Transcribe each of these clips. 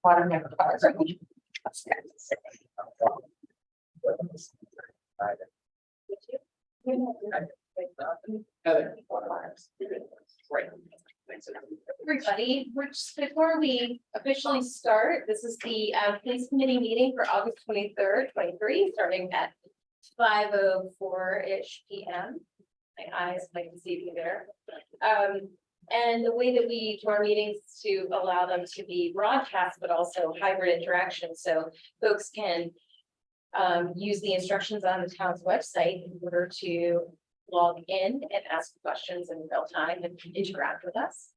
Water never cars. Everybody, before we officially start, this is the police committee meeting for August 23rd, 23, starting at 5:04-ish p.m. My eyes might deceive you there. And the way that we do our meetings is to allow them to be broadcast, but also hybrid interaction, so folks can use the instructions on the town's website in order to log in and ask questions in real time and interact with us.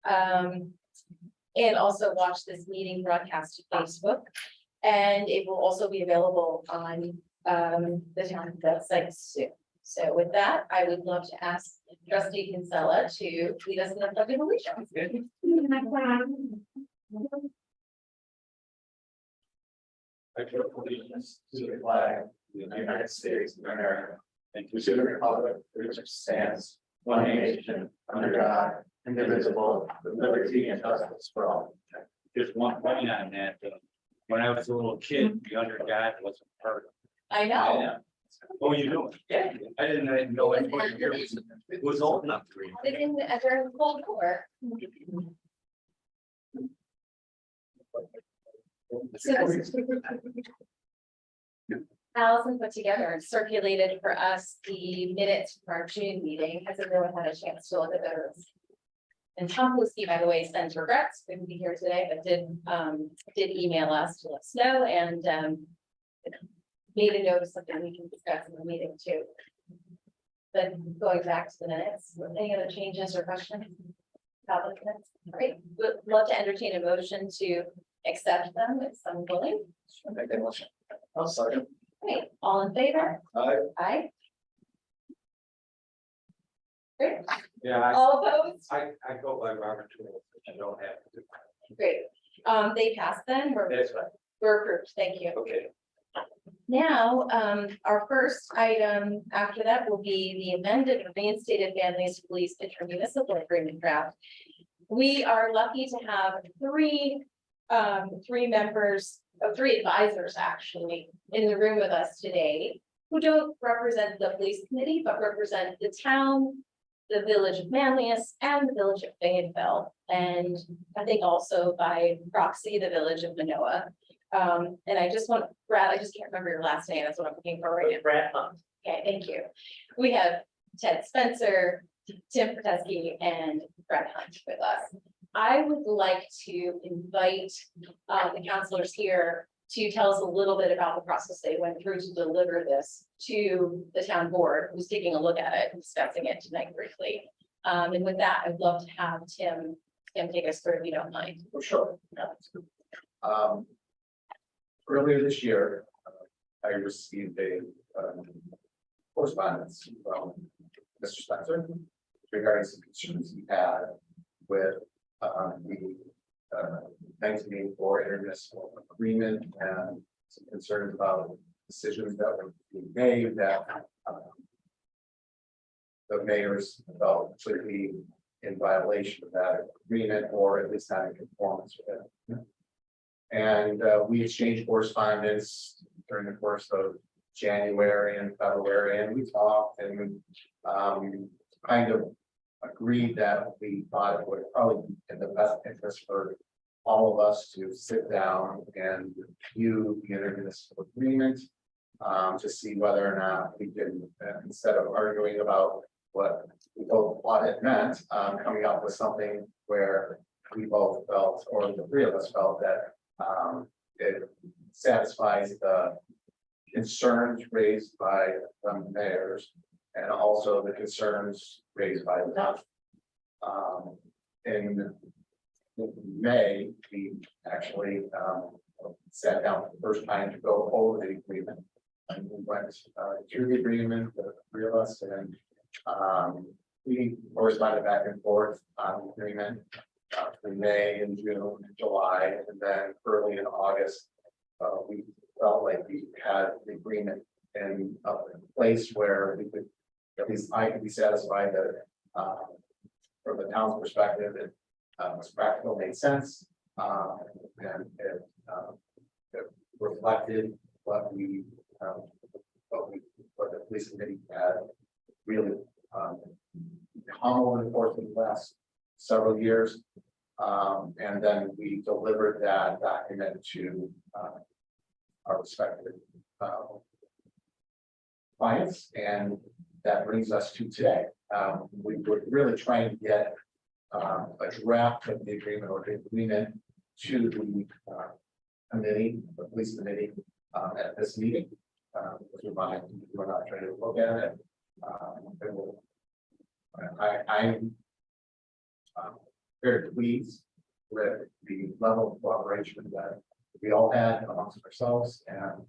And also watch this meeting broadcast to Facebook. And it will also be available on the town website soon. So with that, I would love to ask Trustee Kinsella to lead us in the pledge of allegiance. I pledge allegiance to the flag of the United States of America and to the republic for which it stands, one nation, under God, indivisible, with liberty and justice for all. Just one point on that, when I was a little kid, the under God wasn't heard. I know. What were you doing? Yeah. I didn't know anybody here was old enough to read. During the Cold War. Allison put together and circulated for us the minutes from our June meeting. Has everyone had a chance to look at those? And Tom Lucy, by the way, sends regrets, couldn't be here today, but did email us to let us know and made a note of something we can discuss in the meeting too. But going back to the minutes, any other changes or questions? Great, would love to entertain a motion to accept them with some willing. Make that motion. I'll second. Great, all in favor? Aye. Aye. Great, Yeah, all opposed? I go by Robert too, I don't have to. Great, they passed then, That's right, we're approved, thank you. okay. Now, our first item after that will be the amended and reinstated Manlius Police intermunicipal agreement draft. We are lucky to have three advisors actually in the room with us today who don't represent the police committee, but represent the town, the village of Manlius, and the village of Fayetteville, and I think also by proxy, the village of Manoa. And I just want, Brad, I just can't remember your last name, that's what I'm looking for right now. Brad Hunt. Okay, thank you. We have Ted Spencer, Tim Protesky, and Brad Hunt with us. I would like to invite the counselors here to tell us a little bit about the process they went through to deliver this to the town board, who's taking a look at it and discussing it tonight briefly. And with that, I'd love to have Tim take us through if you don't mind. For sure. Earlier this year, I received a correspondence from Mr. Spencer regarding some concerns he had with the 1984 intermunicipal agreement and some concerns about decisions that were being made that the mayors felt should be in violation of that agreement or at least not in conformance with it. And we exchanged correspondence during the course of January and February, and we talked and kind of agreed that we thought it would probably be in the best interest for all of us to sit down and review the intermunicipal agreement to see whether or not we can, instead of arguing about what we both thought it meant, coming up with something where we both felt, or the three of us felt that it satisfies the concerns raised by the mayors and also the concerns raised by the town. In May, we actually sat down for the first time to go over the agreement. And we went through the agreement, the three of us, and we corresponded back and forth on the agreement. In May and June and July, and then early in August, we felt like we had the agreement in a place where we could, at least I could be satisfied that from the town's perspective, it was practical, made sense, And it reflected what what the police committee had really come over the course of the last several years. And then we delivered that document to our respective clients, and that brings us to today. We were really trying to get a draft of the agreement or the agreement to the committee, the police committee, at this meeting. We're not trying to look at it. I'm very pleased with the level of cooperation that we all had amongst ourselves, and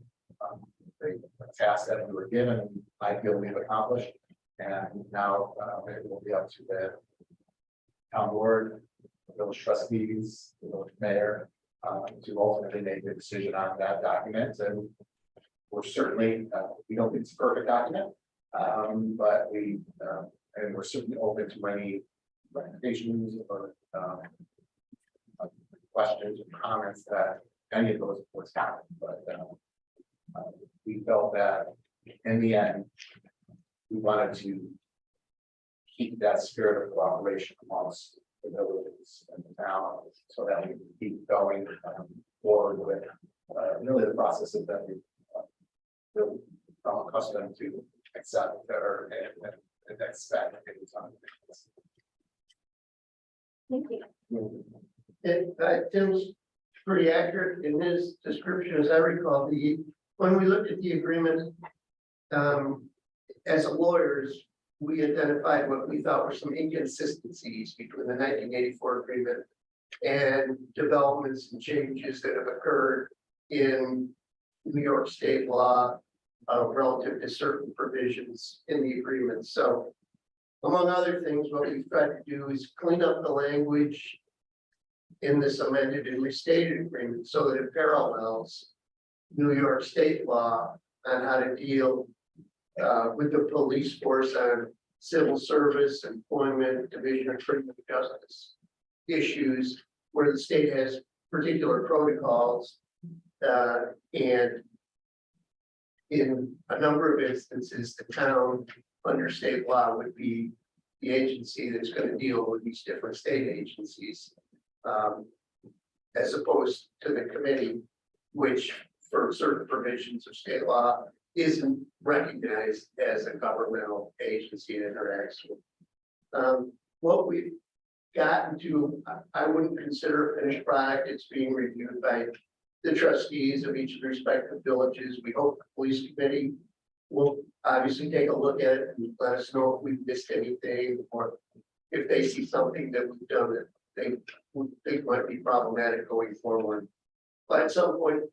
the task that we were given, I feel we've accomplished. And now it will be up to the town board, the village trustees, the village mayor, to ultimately make a decision on that document. And we're certainly, we don't think it's a perfect document, but and we're certainly open to any recommendations or questions or comments that any of those was have. But we felt that in the end, we wanted to keep that spirit of cooperation amongst the villages and the town, so that we can keep going forward with really the processes that we really become accustomed to accept or and expect in time. Thank you. Tim's pretty accurate in his description, as I recall. When we looked at the agreement, as lawyers, we identified what we thought were some inconsistencies between the 1984 agreement and developments and changes that have occurred in New York state law relative to certain provisions in the agreement. So, among other things, what we've tried to do is clean up the language in this amended and restated agreement so that it parallels New York state law on how to deal with the police force on civil service, employment, division of criminal justice issues where the state has particular protocols, and in a number of instances, the town under state law would be the agency that's going to deal with these different state agencies, as opposed to the committee, which for certain provisions of state law isn't recognized as a governmental agency that interacts with. What we've gotten to, I wouldn't consider a finished product. It's being reviewed by the trustees of each of the respective villages. We hope the police committee will obviously take a look at it and let us know if we've missed anything, or if they see something that we've done that they would think might be problematic going forward. But at some point,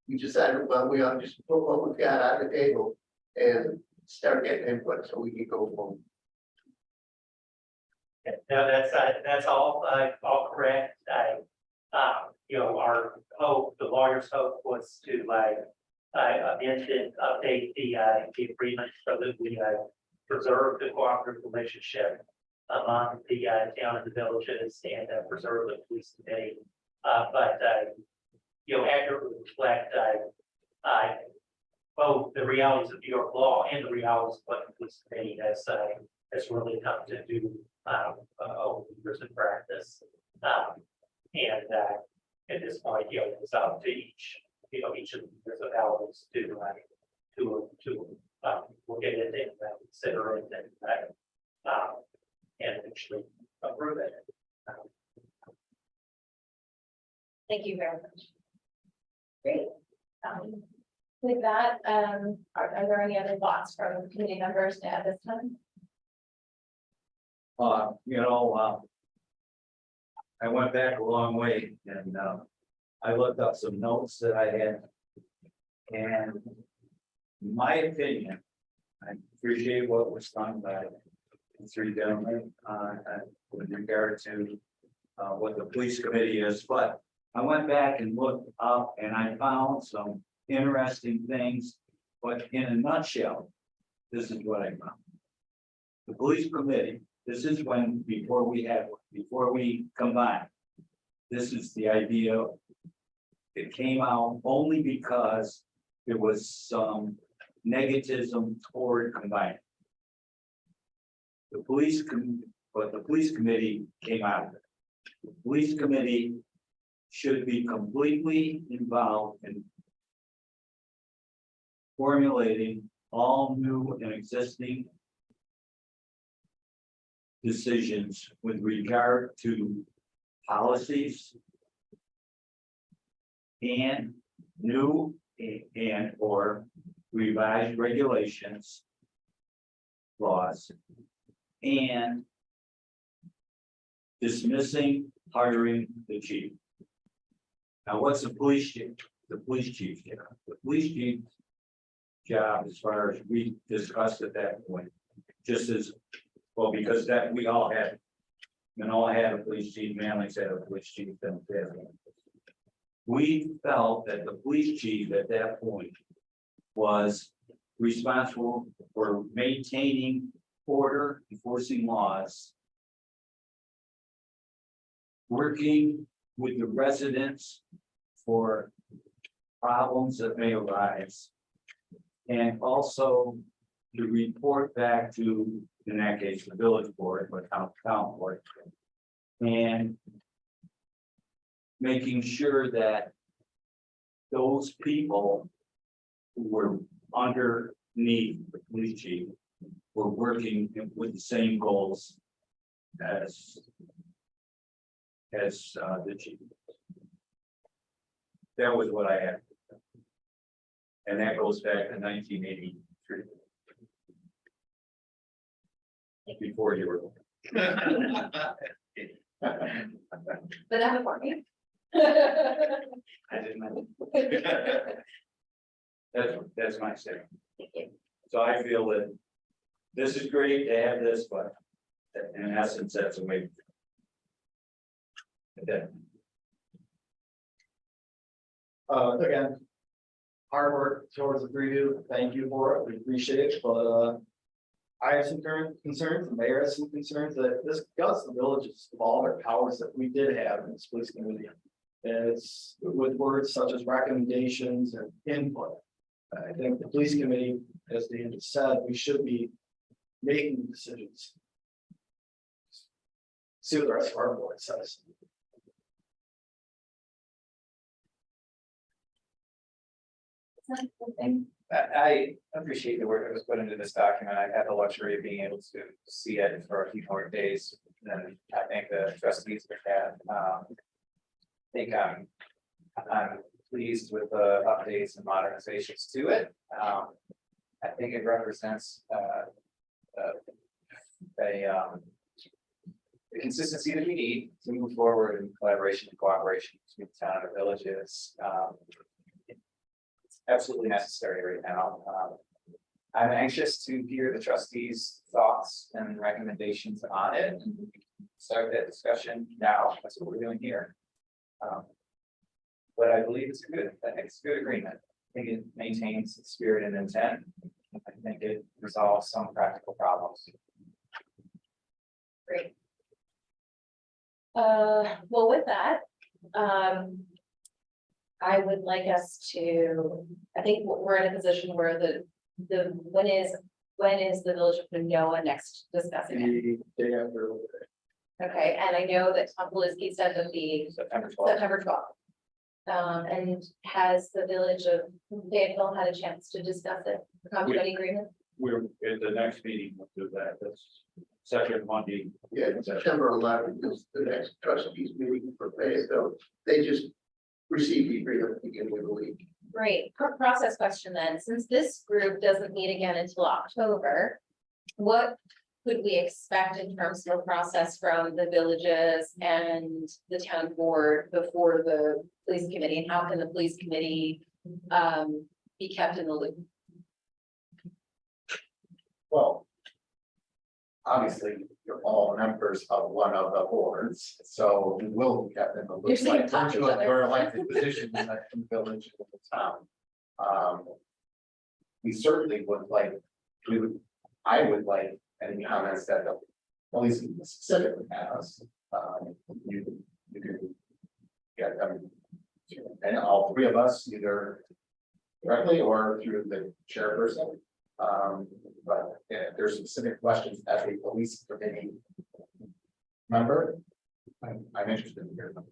we decided, well, we ought to just put what we've got on the table and start getting input so we can go forward. No, that's all correct. Our hope, the lawyer's hope, was to amend and update the agreement so that we preserve the cooperative relationship among the town and the villages and preserve the police committee. But accurately reflect both the realities of New York law and the realities of what the police committee has really come to do over the years in practice. And at this point, it's up to each of the municipalities to look at it and consider it and actually approve it. Thank you very much. Great. With that, are there any other thoughts from committee members at this time? I went back a long way and I looked up some notes that I had. And in my opinion, I appreciate what was done by the three gentlemen with regard to what the police committee is, but I went back and looked up and I found some interesting things, but in a nutshell, this is what I found. The police committee this is when, before we combine. This is the idea. It came out only because there was some negativism toward combining. But the police committee came out of it. The police committee should be completely involved in formulating all new and existing decisions with regard to policies and new and or revised regulations, laws, and dismissing hiring the chief. Now, what's the police chief? The police chief's job. The police chief's job, as far as we discussed at that point, just as well, because that we all had. And all had a police chief, Manlius had a police chief, then we felt that the police chief at that point was responsible for maintaining order, enforcing laws, working with the residents for problems that may arise, and also to report back to, in that case, the village board, but town board, and making sure that those people who were underneath the police chief were working with the same goals as the chief. That was what I had. And that goes back to 1983. Before you were. But that before me. I didn't know. That's my statement. Thank you. So I feel that this is great to have this, but in essence, that's a way. Again, hard work towards the 3-2. Thank you for it. We appreciate it, but I have some current concerns. The mayor has some concerns that this guts the villages of all their powers that we did have in this police committee. And it's with words such as recommendations and input. I think the police committee, as Dan just said, we should be making decisions. See what the rest of our board says. I appreciate the work that was put into this document. I had the luxury of being able to see it for a few more days than I think the trustees would have. I think I'm pleased with the updates and modernizations to it. I think it represents the consistency that we need to move forward in collaboration and cooperation between the town and the villages. Absolutely necessary right now. I'm anxious to hear the trustees' thoughts and recommendations on it and start that discussion now. That's what we're doing here. But I believe it's a good agreement. I think it maintains the spirit and intent. I think it resolves some practical problems. Great. Well, with that, I would like us to, I think we're in a position where when is the village of Noah next discussing it? The day after. Okay, and I know that Tom Polisky said that the September 12th. September 12th. And has the village of Fayetteville had a chance to discuss it, come to any agreement? We're at the next meeting, we'll do that. That's second Monday. Yeah, September 11th is the next trustees meeting for Fayetteville. They just received the agreement at the beginning of the week. Great, process question then, since this group doesn't meet again until October, what could we expect in terms of a process from the villages and the town board before the police committee, and how can the police committee be kept in the loop? Well, obviously, you're all members of one of the boards, so we will be kept in the You're loop. saying Like talk to virtual each other. or elected positions in the village of the town. We certainly would like, I would like any comments that the police specifically has, you can get them. And all three of us, either directly or through the chairperson. But if there's specific questions as a police committee member, I'm interested in hearing them.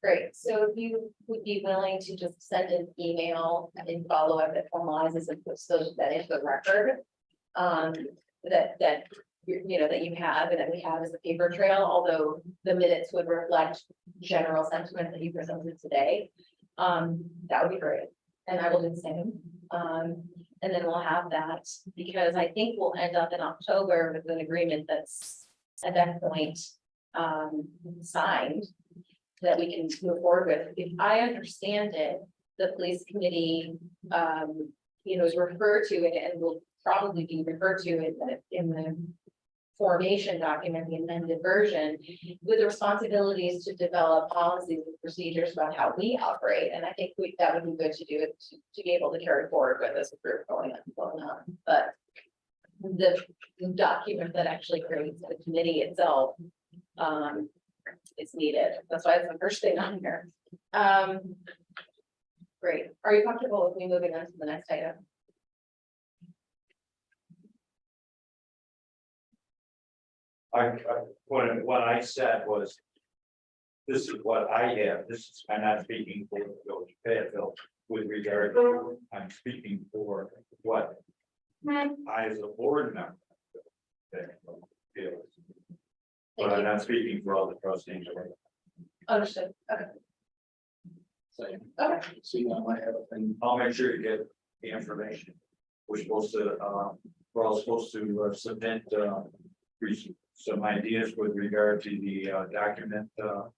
Great, so if you would be willing to just send an email and follow up that formalizes and puts that into the record. That you know, that you have and that we have as a paper trail, although the minutes would reflect general sentiment that you presented today. That would be great, and I will do the same. And then we'll have that, because I think we'll end up in October with an agreement that's at that point signed, that we can move forward with. If I understand it, the police committee, you know, is referred to it and will probably be referred to in the formation document, the amended version, with the responsibilities to develop policies and procedures about how we operate. And I think that would be good to do it to be able to carry forward with this group going on. But the document that actually creates the committee itself is needed. That's why it's the first thing on here. Great. Are you comfortable with me moving on to the next item? What I said was, this is what I have, I'm not speaking for the village of Fayetteville with regard to, I'm speaking for what I as a board member feels. But I'm not speaking for all the trustees. Understood. Okay. Okay. So you know, I have a thing. I'll make sure you get the information. We're supposed to, we're all supposed to submit some ideas with regard to the document. So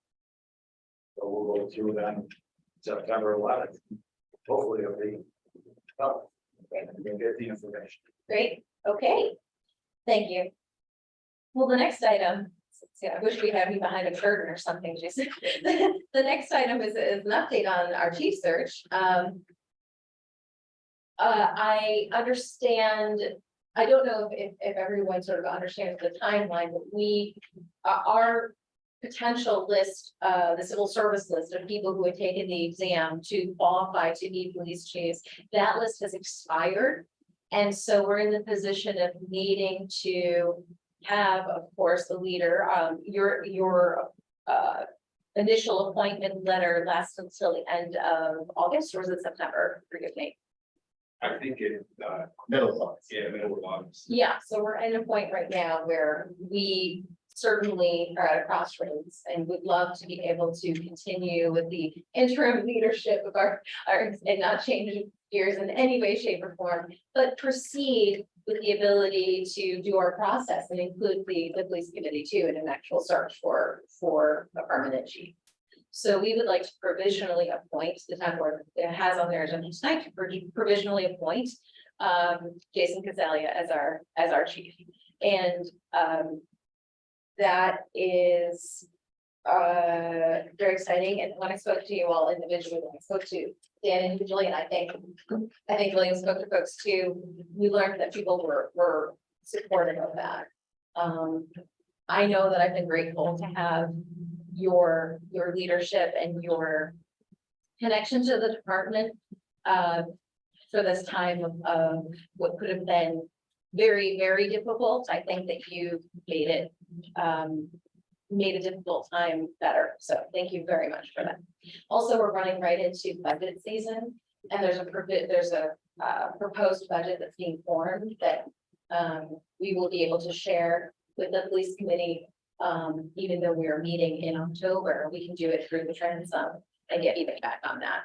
we'll go through that September 11th. Hopefully it'll be up. We'll get the information. Great. Okay. Thank you. Well, the next item, see, I wish we had you behind a curtain or something, Jason. The next item is an update on our chief search. I understand, I don't know if everyone sort of understands the timeline, but our potential list, the civil service list of people who had taken the exam to qualify to be police chiefs, that list has expired. And so we're in the position of needing to have, of course, the leader, your initial appointment letter lasts until the end of August, or is it September? Forgive me. I think it, Middle of August. yeah, middle of August. Yeah, so we're at a point right now where we certainly are at a crossroads and would love to be able to continue with the interim leadership of our and not change gears in any way, shape, or form, but proceed with the ability to do our process and include the police committee too in an actual search for a permanent chief. So we would like to provisionally appoint, the town board has on their agenda tonight to provisionally appoint Jason Cazalia as our chief. And that is very exciting. And when I spoke to you all individually, I spoke to Dan individually, and I think William spoke to folks too, we learned that people were supportive of that. I know that I've been grateful to have your leadership and your connection to the department for this time of what could have been very, very difficult. I think that you made it made a difficult time better. So thank you very much for that. Also, we're running right into budget season, and there's a proposed budget that's being formed that we will be able to share with the police committee. Even though we are meeting in October, we can do it through the transom and get feedback on that.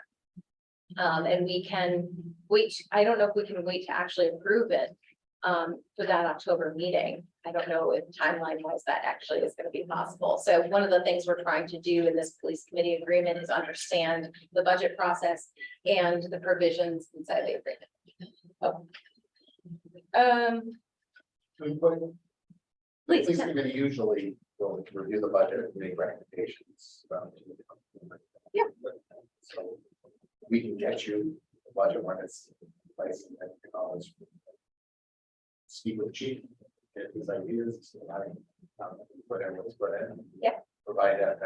And we can wait. I don't know if we can wait to actually approve it for that October meeting. I don't know if timeline wise that actually is going to be possible. So one of the things we're trying to do in this police committee agreement is understand the budget process and the provisions inside the agreement. Please. Police committee usually will review the budget and make recommendations. Yeah. So we can get you the budget when it's in place, and then you can always speak with the chief. get his ideas, and put in what's put in. Yeah. Provide that.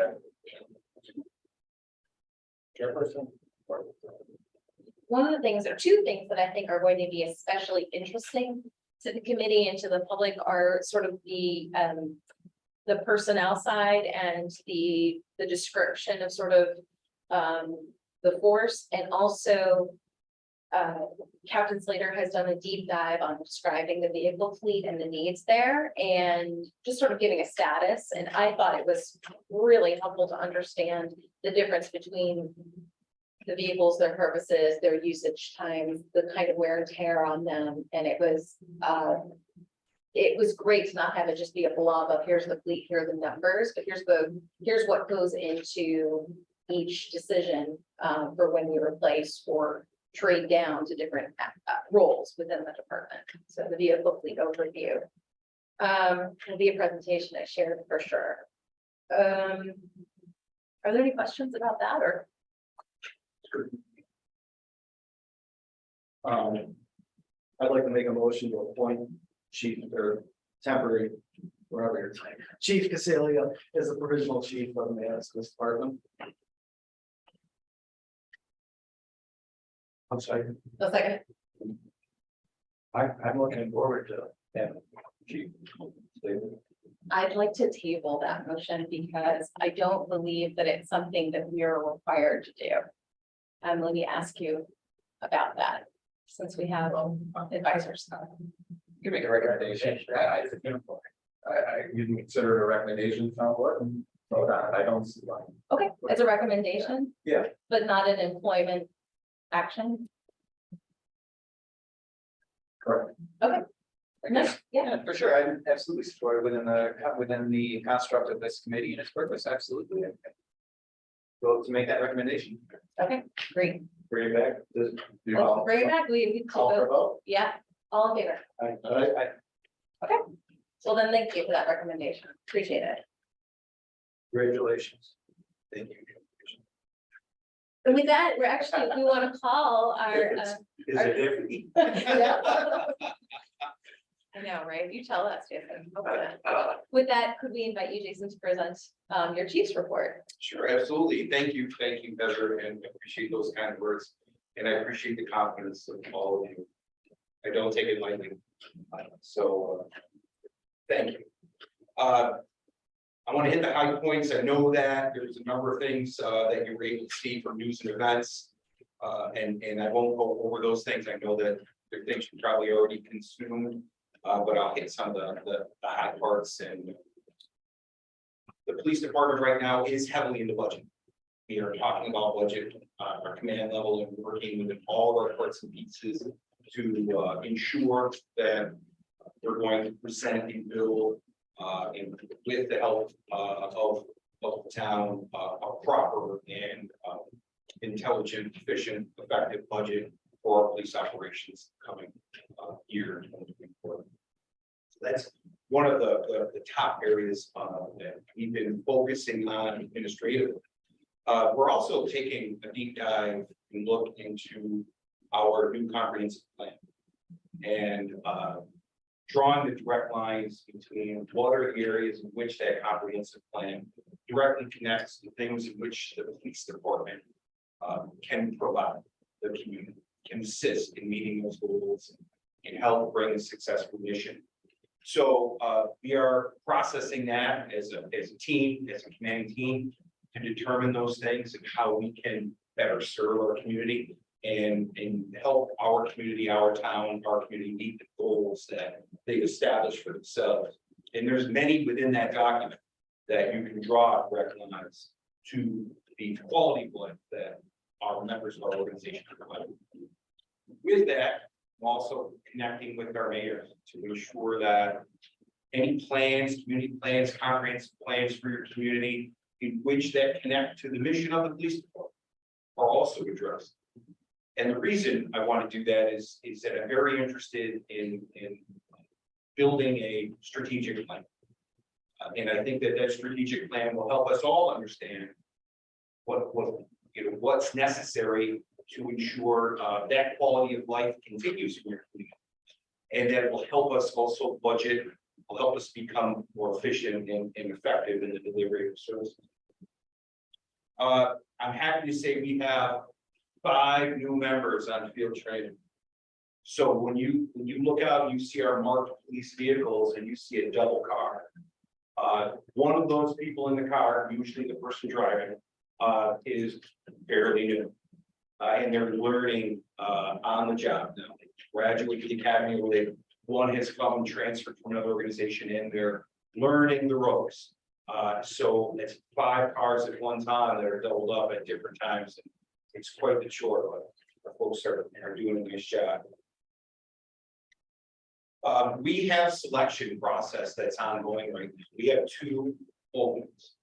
Chairperson. One of the things, or two things that I think are going to be especially interesting to the committee and to the public are sort of the personnel side and the description of sort of the force, and also Captain Slater has done a deep dive on describing the vehicle fleet and the needs there, and just sort of giving a status. And I thought it was really helpful to understand the difference between the vehicles, their purposes, their usage times, the kind of wear and tear on them. And it was great to not have it just be a blob of here's the fleet, here are the numbers, but here's what goes into each decision for when we replace or trade down to different roles within the department. So the vehicle fleet overview will be a presentation I shared for sure. Are there any questions about that, or? I'd like to make a motion to appoint chief or temporary, wherever you're saying, Chief Casalia as the provisional chief of the Manlius Department. I'm sorry, A second. I'm looking forward to that. Chief. I'd like to table that motion because I don't believe that it's something that we are required to do. Let me ask you about that, since we have advisors. You can make a recommendation. You can consider it a recommendation, sound good? Vote on it. I don't see why. Okay, it's a recommendation. Yeah. But not an employment action. Correct. No, yeah, Yeah, for sure. I absolutely support it within the construct of this committee and its purpose. Absolutely. Vote to make that recommendation. okay, great. Bring it back. Let's bring it back. We Call for a vote. yeah, all in favor. Okay, so then thank you for that recommendation. Appreciate it. Congratulations. Thank you. And with that, we want to call our. Is it every? Yeah. I know, right? You tell us, Jason. With that, could we invite you, Jason, to present your chief's report? Sure, absolutely. Thank you, Heather, and I appreciate those kind of words. And I appreciate the confidence of all of you. I don't take it lightly. Thank you. I want to hit the high points. I know that there's a number of things that you were able to see from news and events. And I won't go over those things. I know that there are things you probably already consumed. But I'll hit some of the high parts. And the police department right now is heavily in the budget. We are talking about budget, our command level, and working with all of our parts and pieces to ensure that we're going to present and build with the help of the town a proper and intelligent, efficient, effective budget for our police operations coming year 2024. So that's one of the top areas that we've been focusing on administratively. We're also taking a deep dive and look into our new comprehensive plan and drawing the direct lines between what are the areas in which that comprehensive plan directly connects to things in which the police department can provide the community, can assist in meeting those goals and help bring a successful mission. So we are processing that as a team, as a commanding team, to determine those things and how we can better serve our community and help our community, our town, our community meet the goals that they've established for themselves. And there's many within that document that you can draw direct lines to the quality of life that our members of our organization provide. With that, I'm also connecting with our mayors to ensure that any plans, community plans, comprehensive plans for your community in which that connect to the mission of the police department are also addressed. And the reason I want to do that is that I'm very interested in building a strategic plan. And I think that strategic plan will help us all understand what's necessary to ensure that quality of life continues in your community. And that will help us also budget will help us become more efficient and effective in the delivery of services. I'm happy to say we have 5 new members on field training. So when you look out, you see our marked police vehicles and you see a double car. One of those people in the car, usually the person driving, is fairly new. And they're learning on the job now. They graduate to the academy where one has come transferred from another organization and they're learning the ropes. So it's 5 cars at one time that are doubled up at different times. It's quite the chore, but the folks are doing a nice job. We have selection process that's ongoing right now. We have 2 openings.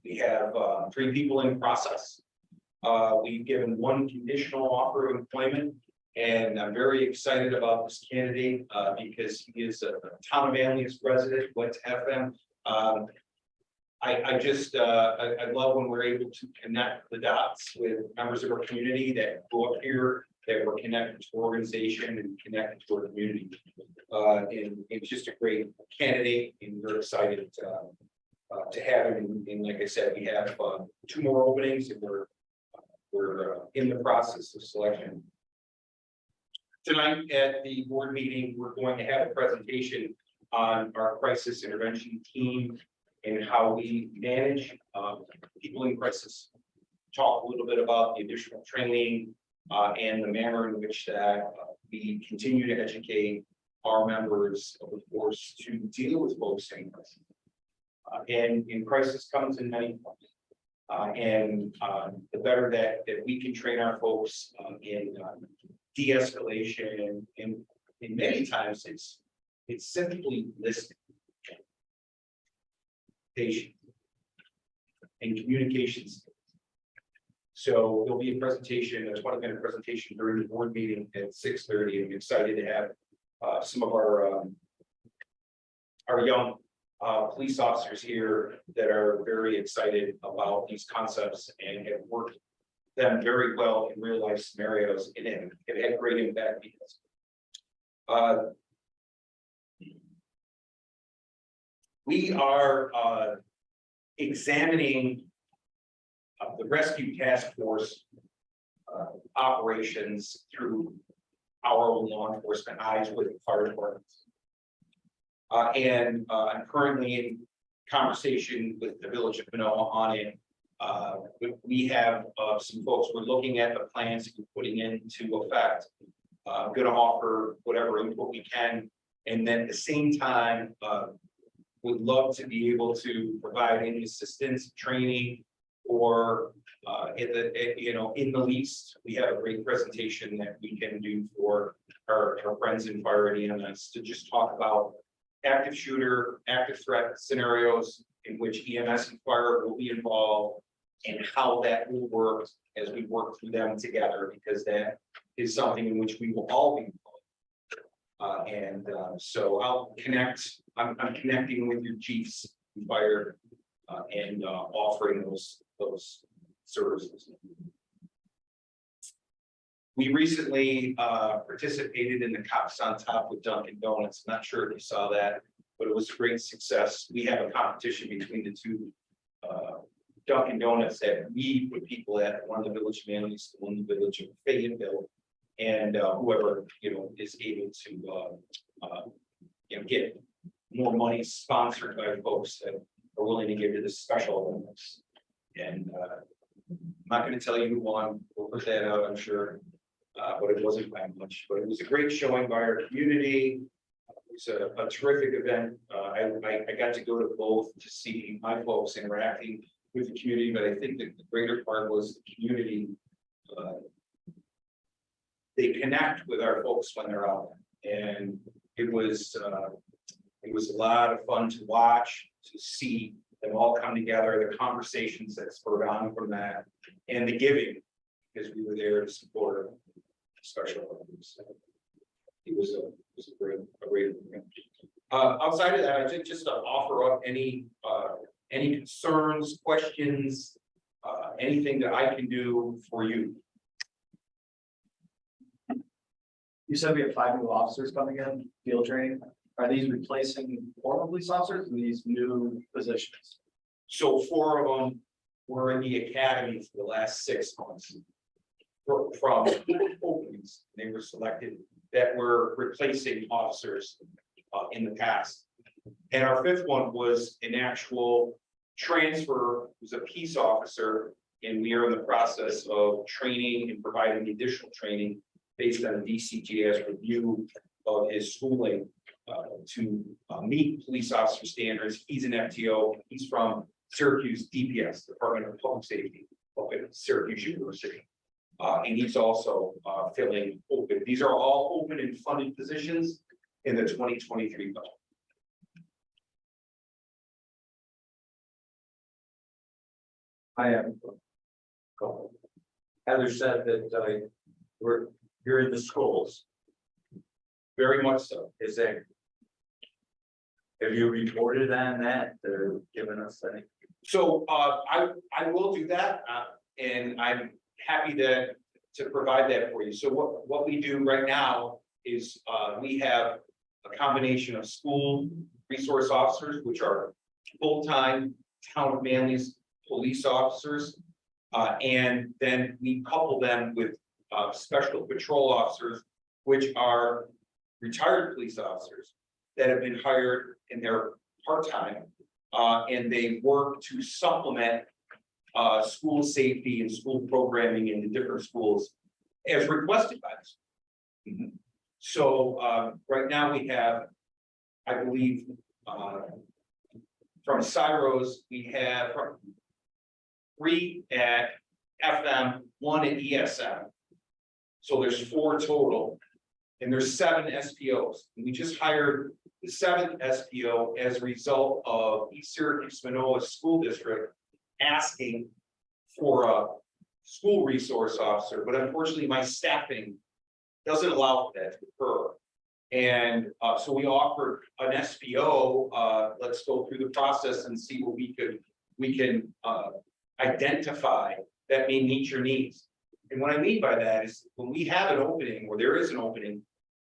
We have 3 people in process. We've given 1 conditional offer of employment, and I'm very excited about this candidate because he is a town of Manlius resident, went to FM. I love when we're able to connect the dots with members of our community that go up here, that we're connected to organization and connected to our community. And it's just a great candidate, and we're excited to have him. And like I said, we have 2 more openings, and we're in the process of selection. Tonight at the board meeting, we're going to have a presentation on our crisis intervention team and how we manage people in crisis. Talk a little bit about the additional training and the manner in which that we continue to educate our members of the force to deal with folks in crisis. And in crisis comes in many forms. The better that we can train our folks in de-escalation, and many times it's simply listening, patient, and communications. So there'll be a presentation, a 20-minute presentation during the board meeting at 6:30. I'm excited to have some of our young police officers here that are very excited about these concepts and have worked them very well in real life scenarios, and it had great impact because we are examining the rescue task force operations through our own law enforcement eyes with the fire departments. I'm currently in conversation with the village of Manoa on it. We have some folks, we're looking at the plans we're putting into effect. Going to offer whatever input we can, and then at the same time, would love to be able to provide any assistance, training, or in the least, we have a great presentation that we can do for our friends in fire and EMS to just talk about active shooter, active threat scenarios in which EMS and fire will be involved, and how that will work as we work through them together, because that is something in which we will all be involved. So I'll connect, I'm connecting with your chiefs in fire and offering those services. We recently participated in the Cops on Top with Dunkin' Donuts. I'm not sure if you saw that, but it was a great success. We have a competition between the 2 Dunkin' Donuts that we put people at, one in the village of Manlius, one in the village of Fayetteville, and whoever is able to get more money sponsored by folks that are willing to give to this special Olympics. And I'm not going to tell you who won. We'll put that out, I'm sure. But it wasn't by much. But it was a great showing by our community. It was a terrific event. I got to go to both to see my folks interacting with the community, but I think that the greater part was the community. They connect with our folks when they're out, and it was a lot of fun to watch, to see them all come together, the conversations that spurred on from that, and the giving, because we were there to support special Olympics. It was a great event. Outside of that, I think just to offer up any concerns, questions, anything that I can do for you. You said we have 5 new officers coming in, field training. Are these replacing former police officers or these new positions? So 4 of them were in the academy for the last 6 months. From openings, they were selected that were replacing officers in the past. And our 5th one was an actual transfer, was a peace officer, and we are in the process of training and providing additional training based on DCGS review of his schooling to meet police officer standards. He's an FTO. He's from Syracuse DPS, Department of Public Safety, up at Syracuse University. And he's also filling open. These are all open and funded positions in the 2023 budget. I am. Heather said that you're in the schools. Very much so. Is that? Have you reported on that? They're giving us any? So I will do that, and I'm happy to provide that for you. So what we do right now is we have a combination of school resource officers, which are full-time town of Manlius police officers, and then we couple them with special patrol officers, which are retired police officers that have been hired in their part-time, and they work to supplement school safety and school programming in the different schools as requested by us. So right now we have, I believe, from Cyros, we have 3 at FM, 1 at ESM. So there's 4 total, and there's 7 SPOs. And we just hired the 7th SPO as a result of East Syracuse Manoa School District asking for a school resource officer, but unfortunately my staffing doesn't allow that to occur. And so we offered an SPO, let's go through the process and see what we can identify that may meet your needs. And what I mean by that is when we have an opening, or there is an opening,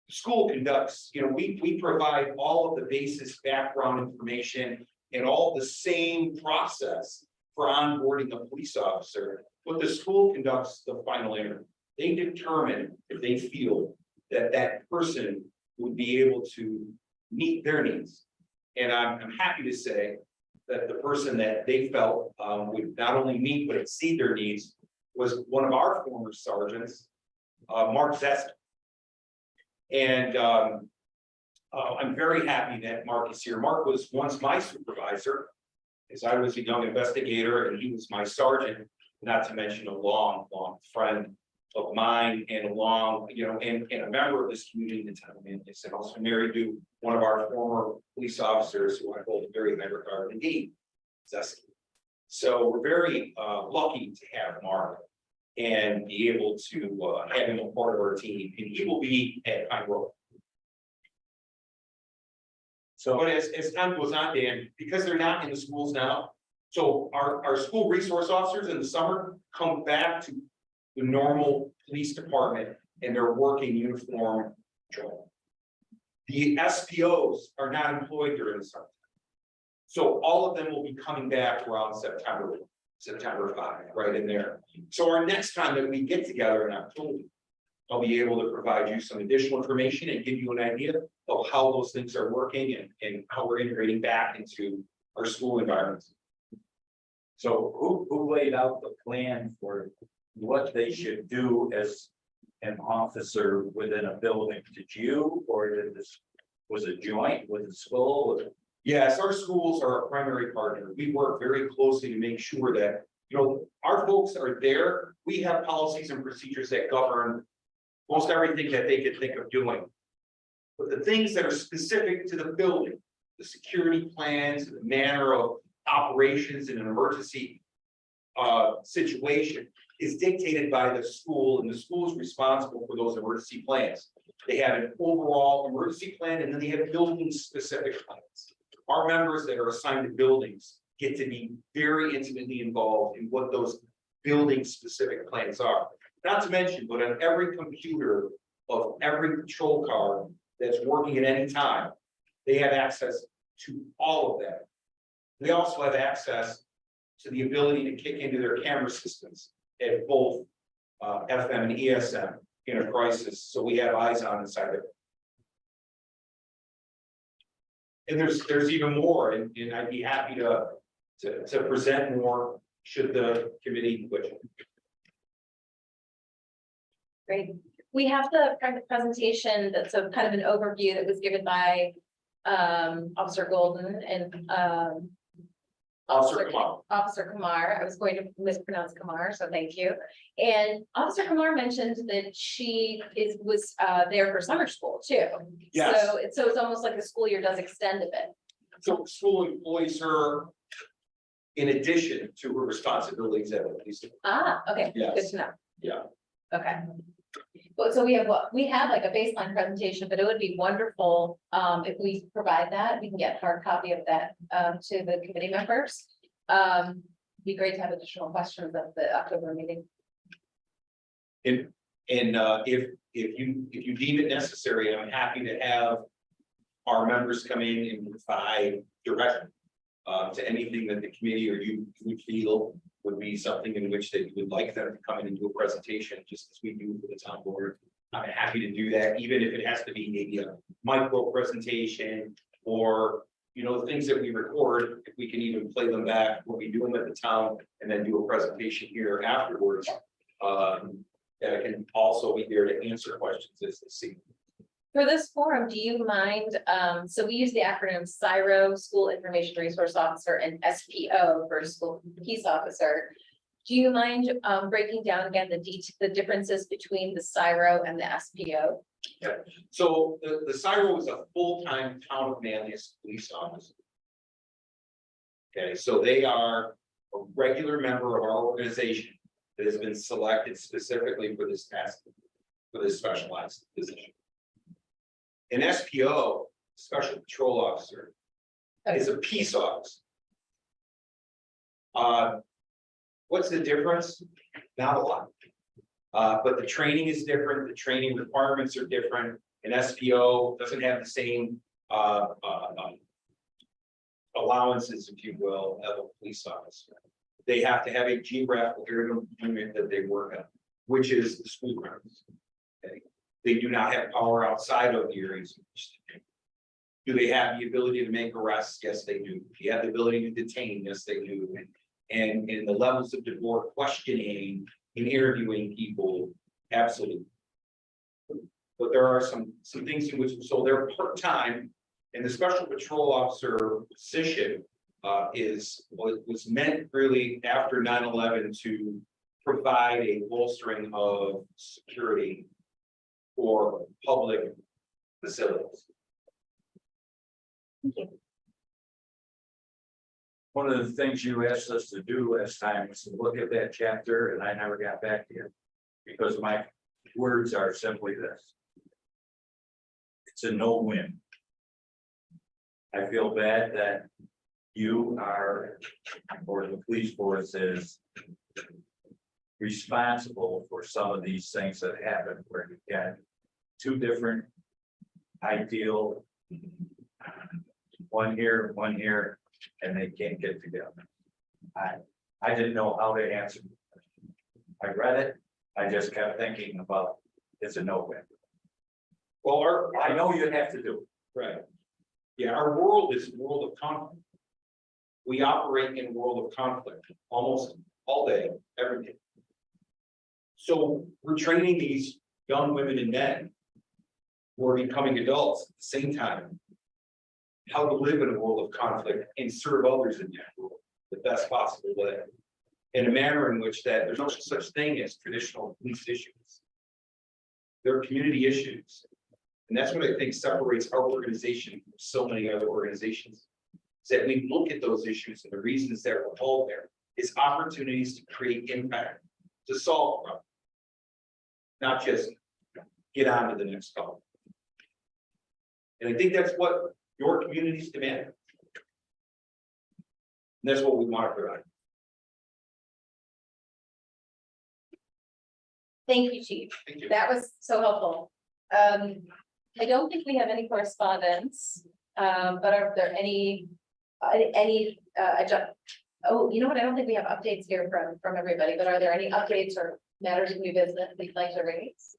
the school conducts, we provide all of the basis background information and all the same process for onboarding a police officer, but the school conducts the final interview. They determine if they feel that that person would be able to meet their needs. And I'm happy to say that the person that they felt would not only meet but exceed their needs was one of our former sergeants, Mark Zesta. And I'm very happy that Mark is here. Mark was once my supervisor, as I was a young investigator, and he was my sergeant, not to mention a long friend of mine, and a long, and a member of this community in the town of Manlius, and also married to one of our former police officers who I hold in very high regard indeed, Zesky. So we're very lucky to have Mark and be able to have him a part of our team, and he will be at Pine Grove. So, but as time goes on, Dan, because they're not in the schools now, so our school resource officers in the summer come back to the normal police department and they're working uniform job. The SPOs are not employed during the summer. So all of them will be coming back around September 5, right in there. So our next time that we get together in October, I'll be able to provide you some additional information and give you an idea of how those things are working and how we're integrating back into our school environments. So who laid out the plan for what they should do as an officer within a building? Did you, or was it joint with the school? Yes, our schools are our primary partner. We work very closely to make sure that, our folks are there. We have policies and procedures that govern most everything that they could think of doing. But the things that are specific to the building, the security plans, the manner of operations in an emergency situation is dictated by the school, and the school is responsible for those emergency plans. They have an overall emergency plan, and then they have building specific plans. Our members that are assigned to buildings get to be very intimately involved in what those building specific plans are. Not to mention, but on every computer of every patrol car that's working at any time. They have access to all of that. We also have access to the ability to kick into their camera systems at both FM and ESM in a crisis, so we have eyes on inside of it. And there's even more, and I'd be happy to present more should the committee wish. Great. We have the presentation that's a kind of an overview that was given by Officer Golden and Officer Kamar. Officer Kamar. I was going to mispronounce Kamar, so thank you. And Officer Kamar mentioned that she was there for summer school too. Yes. So it's almost like the school year does extend a bit. So school employs her in addition to her responsibilities at least. Ah, okay, good Yes. to know. Yeah. Okay. Well, so we have like a baseline presentation, but it would be wonderful if we provide that, we can get a hard copy of that to the committee members. Be great to have additional questions at the October meeting. And if you deem it necessary, I'm happy to have our members come in and provide direction to anything that the committee or you would feel would be something in which that you would like them to come in and do a presentation, just as we do for the town board. I'm happy to do that, even if it has to be maybe a micro presentation or, you know, things that we record, if we can even play them back, when we do them at the town and then do a presentation here afterwards. That I can also be there to answer questions as they see. For this forum, do you mind, so we use the acronym CIRO, School Information Resource Officer, and SPO for School Peace Officer. Do you mind breaking down again the differences between the CIRO and the SPO? Yeah, so the CIRO is a full-time town of Manlius police officer. Okay, so they are a regular member of our organization that has been selected specifically for this task, for this specialized position. An SPO, Special Patrol Officer, is a peace officer. What's the difference? Not a lot. But the training is different, the training requirements are different. An SPO doesn't have the same allowances, if you will, of a police officer. They have to have a geographical area of employment that they work on, which is the school grounds. Okay. They do not have power outside of the areas in which they do. Do they have the ability to make arrests? Yes, they do. Do you have the ability to detain? Yes, they do. And in the levels of divorce questioning and interviewing people, absolutely. But there are some things in which, so they're part-time, and the special patrol officer position was meant really after 9/11 to provide a bolstering of security for public facilities. One of the things you asked us to do last time was to look at that chapter, and I never got back to you. Because my words are simply this. It's a no-win. I feel bad that you are, or the police force is responsible for some of these things that happen, where you get two different ideal, one here, and they can't get together. I didn't know how to answer. I read it, I just kept thinking about, it's a no-win. Well, I know you have to do it. right. Yeah, our world is a world of conflict. We operate in a world of conflict almost all day, every day. So we're training these young women and men who are becoming adults at the same time, how to live in a world of conflict and serve others in that world the best possible way. In a manner in which that there's no such thing as traditional police issues. They're community issues. And that's what I think separates our organization from so many other organizations. Is that we look at those issues and the reasons that we're all there is opportunities to create impact, to solve problems. Not just get on to the next call. And I think that's what your communities demand. And that's what we want to provide. Thank you, Chief. Thank you. That was so helpful. I don't think we have any correspondence, but are there any, oh, you know what, I don't think we have updates here from everybody, but are there any updates or matters of new business that you'd like to raise?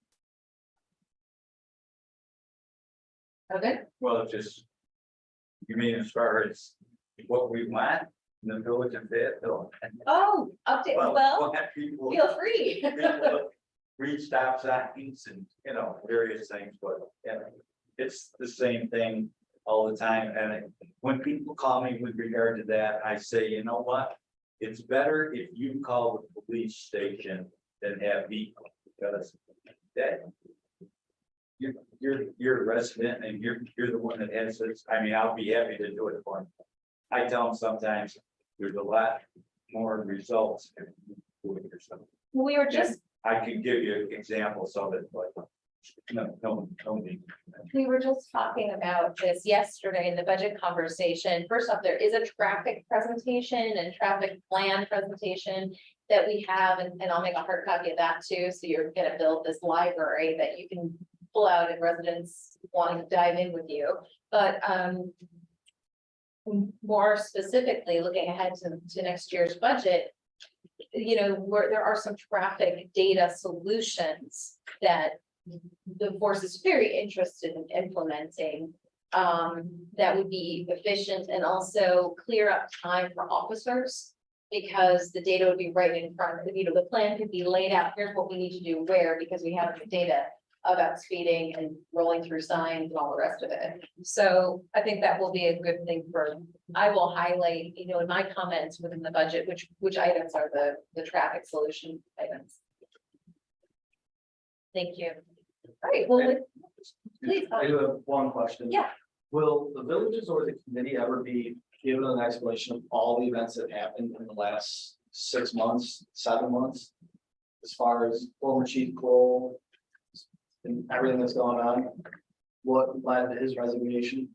Okay, Well, just. You mean as far as what we want in the village of Fayetteville? oh, update, well, have people. feel free. people read stop signs and, you know, various things, but, yeah, it's the same thing all the time, and when people call me with regard to that, I say, you know what? It's better if you call the police station than have me, because that. You're a resident and you're the one that has this, I mean, I'll be happy to do it for them. I tell them sometimes there's a lot more results. If you do it yourself. We were just, I can give you examples of it, but. No. we were just talking about this yesterday in the budget conversation. First off, there is a traffic presentation and traffic plan presentation that we have, and I'll make a hard copy of that too, so you're gonna build this library that you can pull out if residents want to dive in with you, but more specifically, looking ahead to next year's budget, you know, where there are some traffic data solutions that the force is very interested in implementing, that would be efficient and also clear up time for officers. Because the data would be right in front of, you know, the plan could be laid out, here's what we need to do where, because we have the data about speeding and rolling through signs and all the rest of it. So I think that will be a good thing for, I will highlight, you know, in my comments within the budget, which items are the traffic solution items. Thank you. All right, well, please. I do have one question. Yeah. Will the villages or the committee ever be given an explanation of all the events that happened in the last 6 months, 7 months? As far as former Chief Cole and everything that's going on, what led to his resignation?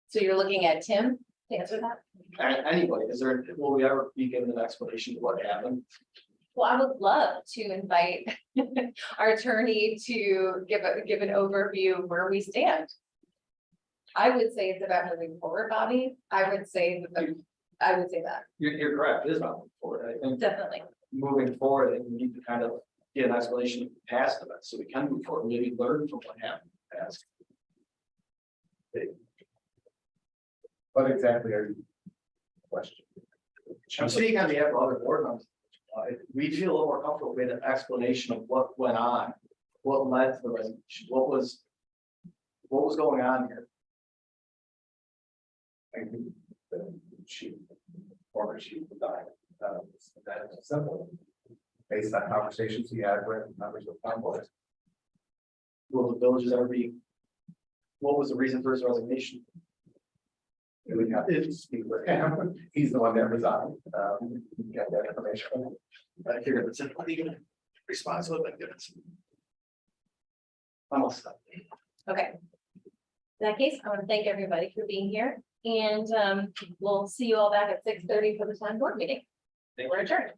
So you're looking at Tim to answer that? Anybody, will we ever be given an explanation of what happened? Well, I would love to invite our attorney to give an overview of where we stand. I would say it's about moving forward, Bobby. I would say that, You're correct, it is not moving forward. I think definitely. moving forward, and we need to kind of get an explanation past of it, so we can move forward, maybe learn from what happened in the past. What exactly are you? Question. I'm speaking on behalf of other board members. We feel a little more comfortable with an explanation of what went on, what led to the resignation, what was going on here. I think the former chief died. That is simple. Based on conversations he had with members of town board. Will the villages ever be? What was the reason for his resignation? We would have to speak with him. He's the one that resigned. Get that information. I figured it's a legal response would have been good. I'm all set. Okay. In that case, I want to thank everybody for being here, and we'll see you all back at 6:30 for the town board meeting. We're adjourned.